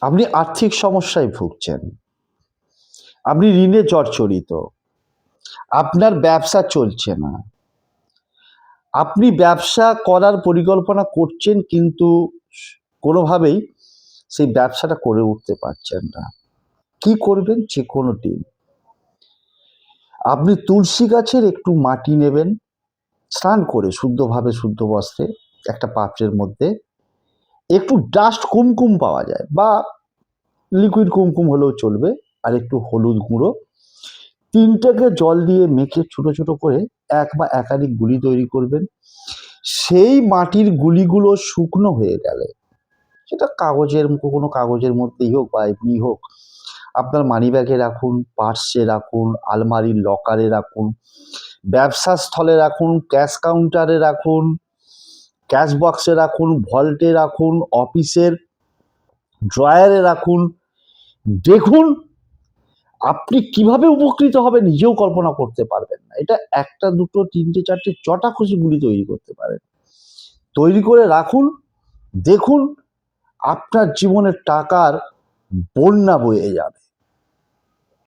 আপনি আর্থিক সমস্যায় ভুগছেন, আপনি ঋণে জর্জরিত, আপনার ব্যবসা চলছে না, আপনি ব্যবসা করার পরিকল্পনা করছেন কিন্তু কোনোভাবেই সেই ব্যবসাটা করে উঠতে পারছেন না। কি করবেন? যে কোনো দিন আপনি তুলসী গাছের একটু মাটি নেবেন, স্নান করে শুদ্ধভাবে শুদ্ধ বস্ত্রে একটা পাত্রের মধ্যে একটু ডাস্ট কুমকুম পাওয়া যায় বা লিকুইড কুমকুম হলেও চলবে, আর একটু হলুদ গুঁড়ো, তিনটাকে জল দিয়ে মেখে ছোট ছোট করে এক বা একাধিক গুলি তৈরি করবেন। সেই মাটির গুলিগুলো শুকনো হয়ে গেলে, সেটা কোনো কাগজের মধ্যেই হোক বা এমনি হোক, আপনার মানিব্যাগে রাখুন, পার্সে রাখুন, আলমারির লকারে রাখুন, ব্যবসা স্থলে রাখুন, ক্যাশ কাউন্টারে রাখুন, ক্যাশ বক্সে রাখুন, ভল্টে রাখুন, অফিসের ড্রয়ারে রাখুন। দেখুন আপনি কিভাবে উপকৃত হবেন নিজেও কল্পনা করতে পারবেন না। এটা একটা দুটো তিনটে চারটে যটা খুশি গুলি তৈরি করতে পারেন, তৈরি করে রাখুন। দেখুন আপনার জীবনে টাকার বন্যা বয়ে যাবে।